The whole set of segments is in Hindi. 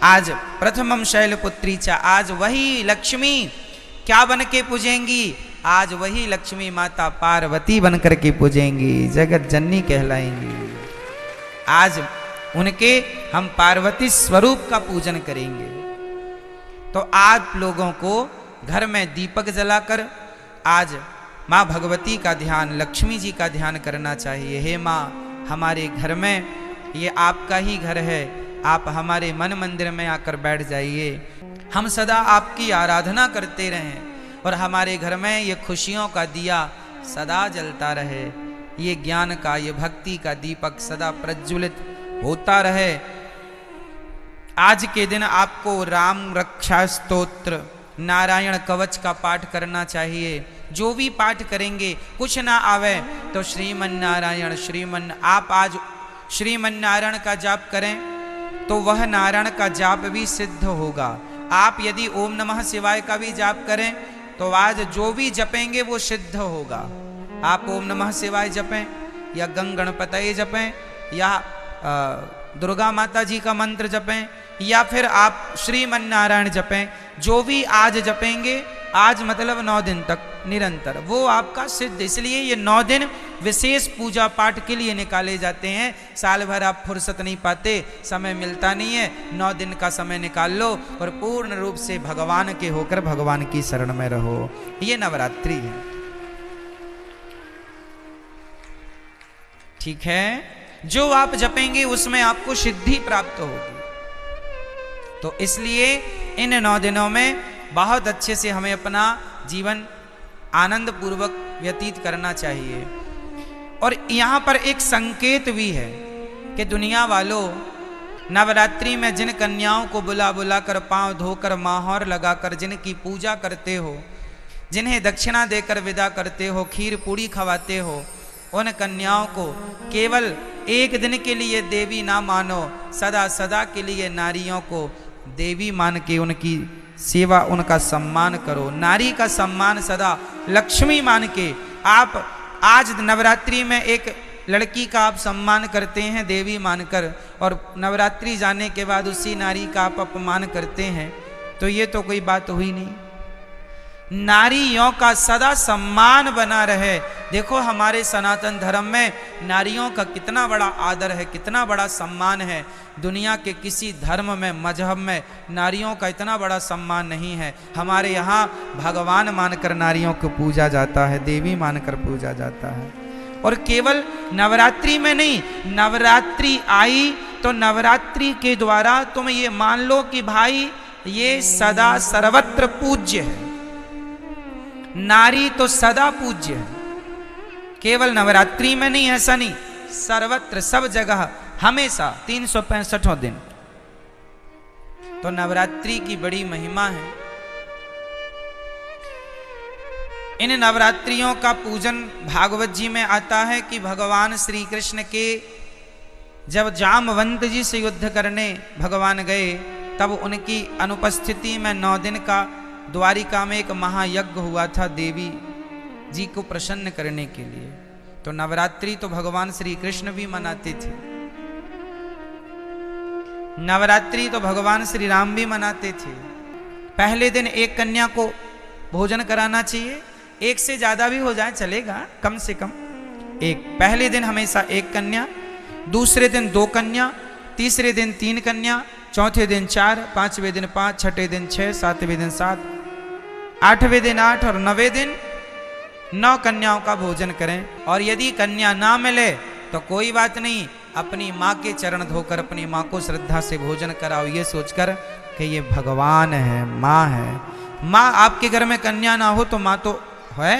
आज प्रथमम शैलपुत्री चा, आज वही लक्ष्मी क्या बन के पूजेंगी, आज वही लक्ष्मी माता पार्वती बन करके पूजेंगी, जगत जननी कहलाएंगी। आज उनके हम पार्वती स्वरूप का पूजन करेंगे। तो आप लोगों को घर में दीपक जलाकर आज माँ भगवती का ध्यान, लक्ष्मी जी का ध्यान करना चाहिए। हे माँ, हमारे घर में ये आपका ही घर है, आप हमारे मन मंदिर में आकर बैठ जाइए, हम सदा आपकी आराधना करते रहें और हमारे घर में ये खुशियों का दिया सदा जलता रहे, ये ज्ञान का, ये भक्ति का दीपक सदा प्रज्वलित होता रहे। आज के दिन आपको राम रक्षा स्तोत्र, नारायण कवच का पाठ करना चाहिए। जो भी पाठ करेंगे, कुछ ना आवे तो श्रीमन नारायण आप आज श्रीमन नारायण का जाप करें तो वह नारायण का जाप भी सिद्ध होगा। आप यदि ओम नमः शिवाय का भी जाप करें तो आज जो भी जपेंगे वो सिद्ध होगा। आप ओम नमः शिवाय जपें या गंग गणपतये जपें या दुर्गा माता जी का मंत्र जपें या फिर आप श्रीमन नारायण जपें, जो भी आज जपेंगे, आज मतलब 9 दिन तक निरंतर, वो आपका सिद्ध। इसलिए ये 9 दिन विशेष पूजा पाठ के लिए निकाले जाते हैं। साल भर आप फुर्सत नहीं पाते, समय मिलता नहीं है, 9 दिन का समय निकाल लो और पूर्ण रूप से भगवान के होकर भगवान की शरण में रहो। ये नवरात्रि है, ठीक है। जो आप जपेंगे उसमें आपको सिद्धि प्राप्त होगी। तो इसलिए इन 9 दिनों में बहुत अच्छे से हमें अपना जीवन आनंद पूर्वक व्यतीत करना चाहिए। और यहाँ पर एक संकेत भी है कि दुनिया वालों, नवरात्रि में जिन कन्याओं को बुला बुला कर, पांव धोकर, माहौर लगाकर जिनकी पूजा करते हो, जिन्हें दक्षिणा देकर विदा करते हो, खीर पूड़ी खवाते हो, उन कन्याओं को केवल एक दिन के लिए देवी ना मानो, सदा सदा के लिए नारियों को देवी मान के उनकी सेवा, उनका सम्मान करो। नारी का सम्मान सदा लक्ष्मी मान के आप आज नवरात्रि में एक लड़की का आप सम्मान करते हैं देवी मानकर, और नवरात्रि जाने के बाद उसी नारी का आप अपमान करते हैं, तो ये तो कोई बात हुई नहीं। नारियों का सदा सम्मान बना रहे। देखो हमारे सनातन धर्म में नारियों का कितना बड़ा आदर है, कितना बड़ा सम्मान है। दुनिया के किसी धर्म में, मजहब में नारियों का इतना बड़ा सम्मान नहीं है। हमारे यहाँ भगवान मानकर नारियों को पूजा जाता है, देवी मानकर पूजा जाता है। और केवल नवरात्रि में नहीं, नवरात्रि आई तो नवरात्रि के द्वारा तुम ये मान लो कि भाई ये सदा सर्वत्र पूज्य है। नारी तो सदा पूज्य है, केवल नवरात्रि में नहीं, ऐसा नहीं, सर्वत्र, सब जगह, हमेशा 365 दिन। तो नवरात्रि की बड़ी महिमा है। इन नवरात्रियों का पूजन भागवत जी में आता है कि भगवान श्री कृष्ण के जब जामवंत जी से युद्ध करने भगवान गए, तब उनकी अनुपस्थिति में 9 दिन का द्वारिका में एक महायज्ञ हुआ था देवी जी को प्रसन्न करने के लिए। तो नवरात्रि तो भगवान श्री कृष्ण भी मनाते थे, नवरात्रि तो भगवान श्री राम भी मनाते थे। पहले दिन एक कन्या को भोजन कराना चाहिए, एक से ज्यादा भी हो जाए चलेगा, कम से कम एक। पहले दिन हमेशा एक कन्या, दूसरे दिन 2 कन्या, तीसरे दिन 3 कन्या, चौथे दिन 4, 5वें दिन 5, छठे दिन 6, 7वें दिन 7, 8वें दिन 8 और 9वें दिन 9 कन्याओं का भोजन करें। और यदि कन्या ना मिले तो कोई बात नहीं, अपनी माँ के चरण धोकर अपनी माँ को श्रद्धा से भोजन कराओ, ये सोचकर कि ये भगवान है, माँ है। माँ आपके घर में कन्या ना हो तो माँ तो है,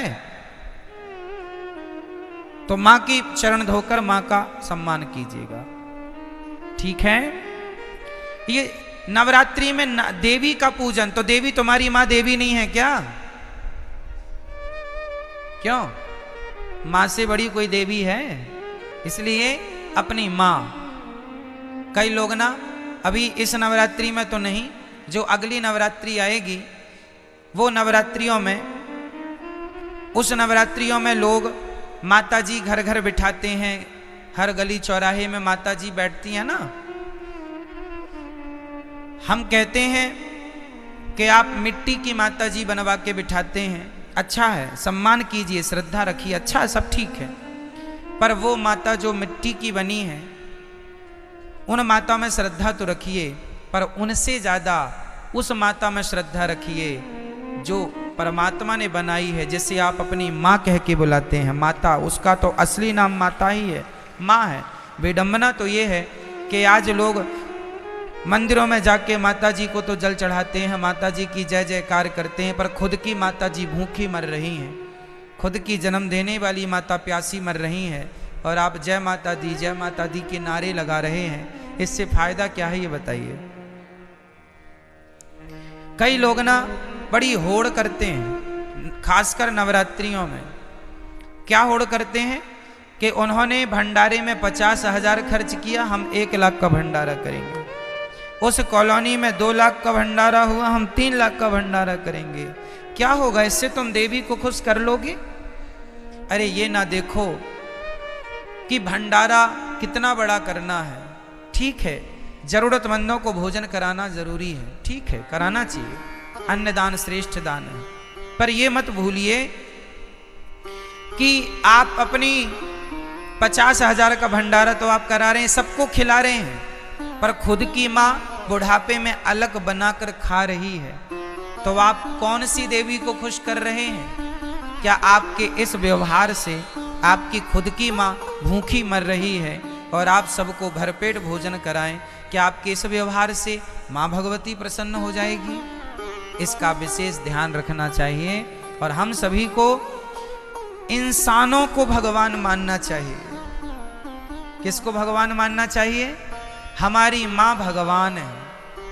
तो माँ की चरण धोकर माँ का सम्मान कीजिएगा, ठीक है। ये नवरात्रि में देवी का पूजन, तो देवी तुम्हारी माँ देवी नहीं है क्या? क्यों? माँ से बड़ी कोई देवी है? इसलिए अपनी माँ। कई लोग ना अभी इस नवरात्रि में तो नहीं, जो अगली नवरात्रि आएगी वो नवरात्रियों में, उस नवरात्रियों में लोग माता जी घर घर बिठाते हैं, हर गली चौराहे में माता जी बैठती हैं ना। हम कहते हैं कि आप मिट्टी की माता जी बनवा के बिठाते हैं, अच्छा है, सम्मान कीजिए, श्रद्धा रखिए, अच्छा है, सब ठीक है। पर वो माता जो मिट्टी की बनी है, उन माता में श्रद्धा तो रखिए, पर उनसे ज़्यादा उस माता में श्रद्धा रखिए जो परमात्मा ने बनाई है, जिसे आप अपनी माँ कह के बुलाते हैं। माता, उसका तो असली नाम माता ही है, माँ है। विडंबना तो ये है कि आज लोग मंदिरों में जाके माता जी को तो जल चढ़ाते हैं, माता जी की जय जयकार करते हैं, पर खुद की माता जी भूखी मर रही हैं, खुद की जन्म देने वाली माता प्यासी मर रही हैं, और आप जय माता दी के नारे लगा रहे हैं। इससे फायदा क्या है ये बताइए। कई लोग ना बड़ी होड़ करते हैं, खासकर नवरात्रियों में। क्या होड़ करते हैं कि उन्होंने भंडारे में 50,000 खर्च किया, हम 1 लाख का भंडारा करेंगे। उस कॉलोनी में 2 लाख का भंडारा हुआ, हम 3 लाख का भंडारा करेंगे। क्या होगा, इससे तुम देवी को खुश कर लोगे? अरे ये ना देखो कि भंडारा कितना बड़ा करना है। ठीक है, जरूरतमंदों को भोजन कराना जरूरी है, ठीक है, कराना चाहिए, अन्नदान श्रेष्ठ दान है। पर ये मत भूलिए कि आप अपनी 50,000 का भंडारा तो आप करा रहे हैं, सबको खिला रहे हैं, पर खुद की माँ बुढ़ापे में अलग बनाकर खा रही है, तो आप कौन सी देवी को खुश कर रहे हैं? क्या आपके इस व्यवहार से आपकी खुद की माँ भूखी मर रही है और आप सबको भरपेट भोजन कराएं, क्या आपके इस व्यवहार से माँ भगवती प्रसन्न हो जाएगी? इसका विशेष ध्यान रखना चाहिए। और हम सभी को इंसानों को भगवान मानना चाहिए। किसको भगवान मानना चाहिए? हमारी माँ भगवान है,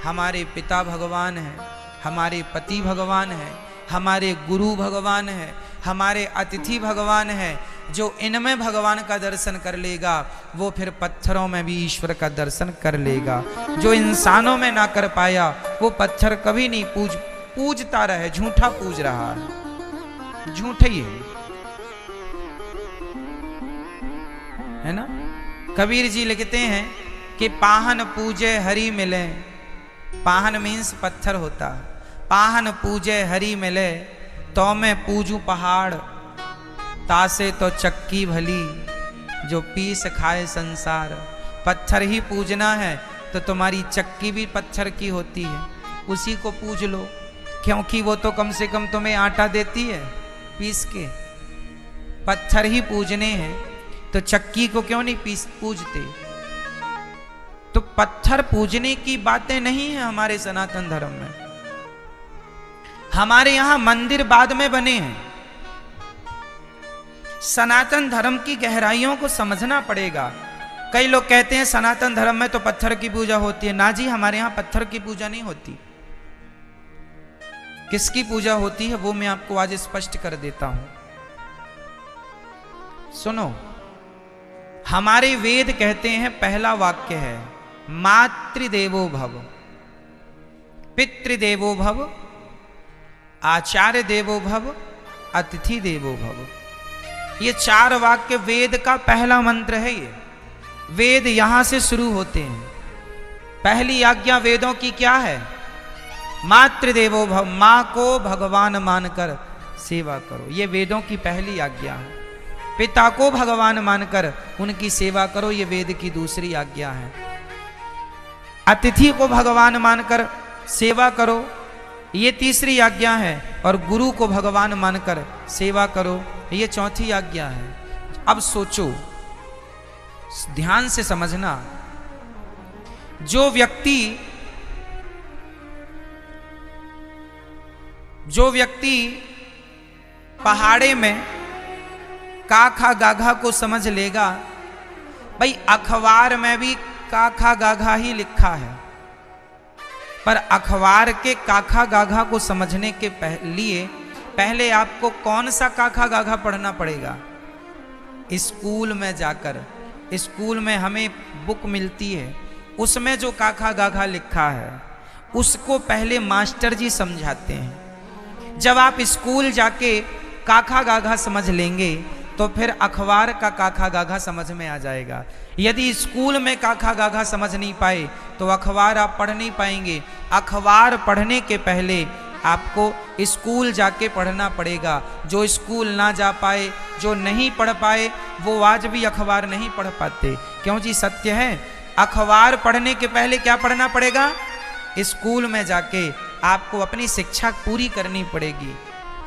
हमारे पिता भगवान है, हमारे पति भगवान है, हमारे गुरु भगवान है, हमारे अतिथि भगवान है। जो इनमें भगवान का दर्शन कर लेगा वो फिर पत्थरों में भी ईश्वर का दर्शन कर लेगा। जो इंसानों में ना कर पाया वो पत्थर कभी नहीं पूजता रहे, झूठा पूज रहा है, झूठे ही है ना। कबीर जी लिखते हैं कि पाहन पूजे हरि मिले, पाहन मीन्स पत्थर होता, पाहन पूजे हरि मिले, तो मैं पूजू पहाड़, तासे तो चक्की भली, जो पीस खाए संसार। पत्थर ही पूजना है तो तुम्हारी चक्की भी पत्थर की होती है, उसी को पूज लो, क्योंकि वो तो कम से कम तुम्हें आटा देती है पीस के। पत्थर ही पूजने हैं तो चक्की को क्यों नहीं पूजते? तो पत्थर पूजने की बातें नहीं है हमारे सनातन धर्म में। हमारे यहां मंदिर बाद में बने हैं। सनातन धर्म की गहराइयों को समझना पड़ेगा। कई लोग कहते हैं सनातन धर्म में तो पत्थर की पूजा होती है। ना जी, हमारे यहां पत्थर की पूजा नहीं होती। किसकी पूजा होती है वो मैं आपको आज स्पष्ट कर देता हूं। सुनो, हमारे वेद कहते हैं, पहला वाक्य है मातृदेवो भव, पितृदेवो भव, आचार्य देवो भव, अतिथि देवो भव। ये 4 वाक्य वेद का पहला मंत्र है। ये वेद यहां से शुरू होते हैं। पहली आज्ञा वेदों की क्या है? मातृदेवो भव, मां को भगवान मानकर सेवा करो, ये वेदों की पहली आज्ञा है। पिता को भगवान मानकर उनकी सेवा करो, ये वेद की दूसरी आज्ञा है। अतिथि को भगवान मानकर सेवा करो, ये तीसरी आज्ञा है। और गुरु को भगवान मानकर सेवा करो, ये चौथी आज्ञा है। अब सोचो, ध्यान से समझना, जो व्यक्ति पहाड़े में काखा गाघा को समझ लेगा, भाई अखबार में भी काखा गाघा ही लिखा है, पर अखबार के काखा गाघा को समझने के लिए पहले आपको कौन सा काखा गाघा पढ़ना पड़ेगा? स्कूल में जाकर, स्कूल में हमें बुक मिलती है, उसमें जो काखा गाघा लिखा है उसको पहले मास्टर जी समझाते हैं। जब आप स्कूल जाके काखा गाघा समझ लेंगे तो फिर अखबार का काखा गाघा समझ में आ जाएगा। यदि स्कूल में काखा गाघा समझ नहीं पाए तो अखबार आप पढ़ नहीं पाएंगे। अखबार पढ़ने के पहले आपको स्कूल जाके पढ़ना पड़ेगा। जो स्कूल ना जा पाए, जो नहीं पढ़ पाए, वो आज भी अखबार नहीं पढ़ पाते। क्यों जी? सत्य है। अखबार पढ़ने के पहले क्या पढ़ना पड़ेगा? स्कूल में जाके आपको अपनी शिक्षा पूरी करनी पड़ेगी,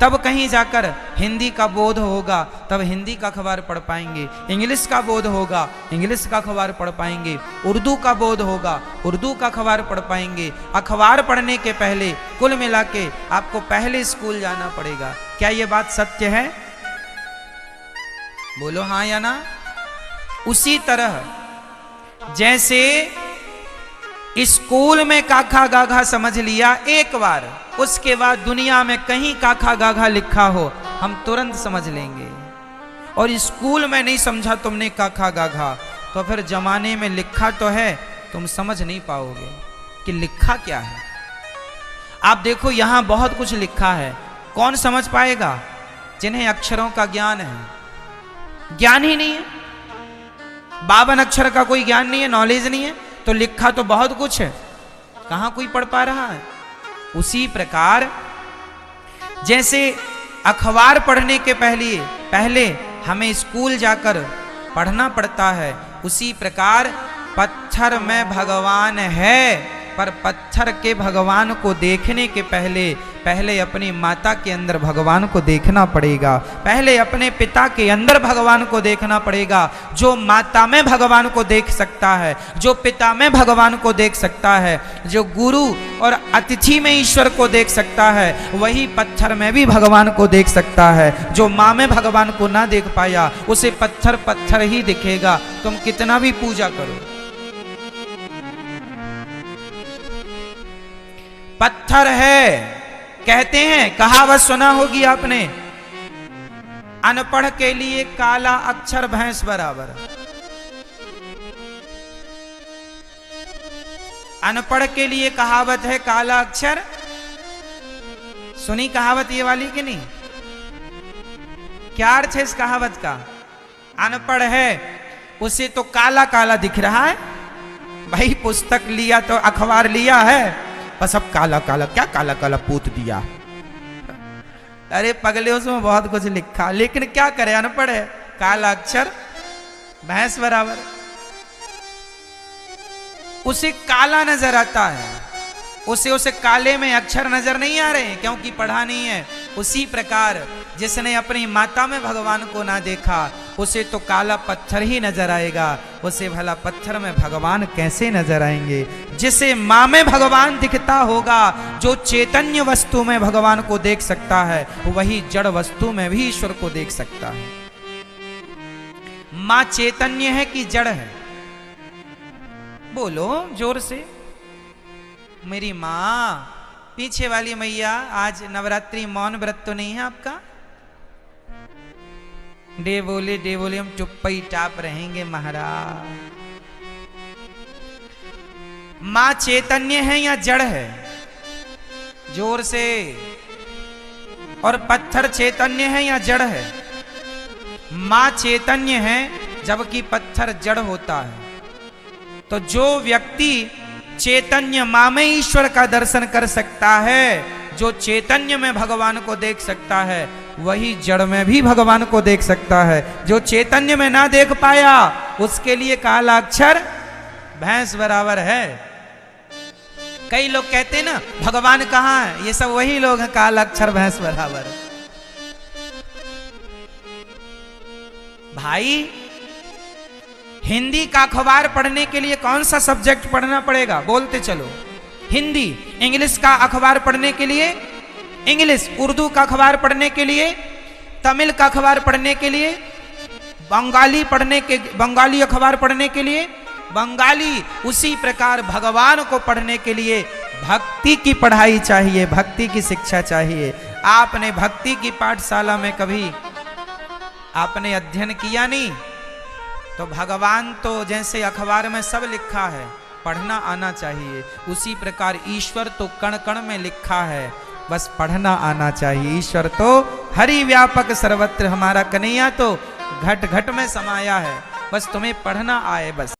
तब कहीं जाकर हिंदी का बोध होगा, तब हिंदी का अखबार पढ़ पाएंगे। इंग्लिश का बोध होगा, इंग्लिश का अखबार पढ़ पाएंगे। उर्दू का बोध होगा, उर्दू का अखबार पढ़ पाएंगे। अखबार पढ़ने के पहले कुल मिला के आपको पहले स्कूल जाना पड़ेगा। क्या ये बात सत्य है? बोलो हाँ या ना। उसी तरह जैसे स्कूल में काखा गाघा समझ लिया एक बार, उसके बाद दुनिया में कहीं काखा गाघा लिखा हो हम तुरंत समझ लेंगे। और स्कूल में नहीं समझा तुमने काखा गाघा, तो फिर जमाने में लिखा तो है, तुम समझ नहीं पाओगे कि लिखा क्या है। आप देखो यहां बहुत कुछ लिखा है, कौन समझ पाएगा? जिन्हें अक्षरों का ज्ञान है। ज्ञान ही नहीं है, 52 अक्षर का कोई ज्ञान नहीं है, नॉलेज नहीं है, तो लिखा तो बहुत कुछ है, कहां कोई पढ़ पा रहा है। उसी प्रकार जैसे अखबार पढ़ने के पहले हमें स्कूल जाकर पढ़ना पड़ता है, उसी प्रकार पत्थर में भगवान है, पर पत्थर के भगवान को देखने के पहले अपनी माता के अंदर भगवान को देखना पड़ेगा। पहले अपने पिता के अंदर भगवान को देखना पड़ेगा। जो माता में भगवान को देख सकता है, जो पिता में भगवान को देख सकता है, जो गुरु और अतिथि में ईश्वर को देख सकता है, वही पत्थर में भी भगवान को देख सकता है। जो माँ में भगवान को ना देख पाया, उसे पत्थर पत्थर ही दिखेगा, तुम कितना भी पूजा करो। पत्थर है, कहते हैं, कहावत सुना होगी आपने, अनपढ़ के लिए काला अक्षर भैंस बराबर। अनपढ़ के लिए कहावत है काला अक्षर। सुनी कहावत ये वाली कि नहीं? क्या अर्थ है इस कहावत का? अनपढ़ है, उसे तो काला काला दिख रहा है। भाई पुस्तक लिया तो अखबार लिया है, बस अब काला काला, क्या काला काला पूत दिया। अरे पगले, उसमें बहुत कुछ लिखा, लेकिन क्या करे, अनपढ़ है, काला अक्षर भैंस बराबर। उसे काला नजर आता है, उसे काले में अक्षर नजर नहीं आ रहे, क्योंकि पढ़ा नहीं है। उसी प्रकार जिसने अपनी माता में भगवान को ना देखा, उसे तो काला पत्थर ही नजर आएगा, उसे भला पत्थर में भगवान कैसे नजर आएंगे। जिसे माँ में भगवान दिखता होगा, जो चैतन्य वस्तु में भगवान को देख सकता है, वही जड़ वस्तु में भी ईश्वर को देख सकता है। माँ चैतन्य है कि जड़ है? बोलो जोर से। मेरी माँ, पीछे वाली मैया, आज नवरात्रि मौन व्रत तो नहीं है आपका? डे बोले हम चुप्पी टाप रहेंगे महाराज। मां चैतन्य है या जड़ है? जोर से। और पत्थर चैतन्य है या जड़ है? मां चैतन्य है, जबकि पत्थर जड़ होता है। तो जो व्यक्ति चैतन्य मां में ईश्वर का दर्शन कर सकता है, जो चैतन्य में भगवान को देख सकता है, वही जड़ में भी भगवान को देख सकता है। जो चैतन्य में ना देख पाया, उसके लिए काला अक्षर भैंस बराबर है। कई लोग कहते हैं ना, भगवान कहाँ है? ये सब वही लोग हैं, काला अक्षर भैंस बराबर। भाई, हिंदी का अखबार पढ़ने के लिए कौन सा सब्जेक्ट पढ़ना पड़ेगा? बोलते चलो। हिंदी। इंग्लिश का अखबार पढ़ने के लिए इंग्लिश, उर्दू का अखबार पढ़ने के लिए तमिल का अखबार पढ़ने के लिए, बंगाली अखबार पढ़ने के लिए बंगाली। उसी प्रकार भगवान को पढ़ने के लिए भक्ति की पढ़ाई चाहिए, भक्ति की शिक्षा चाहिए। आपने भक्ति की पाठशाला में कभी आपने अध्ययन किया नहीं, तो भगवान तो जैसे अखबार में सब लिखा है, पढ़ना आना चाहिए। उसी प्रकार ईश्वर तो कण कण में लिखा है, बस पढ़ना आना चाहिए। ईश्वर तो हरि व्यापक सर्वत्र, हमारा कन्हैया तो घट घट में समाया है, बस तुम्हें पढ़ना आए बस।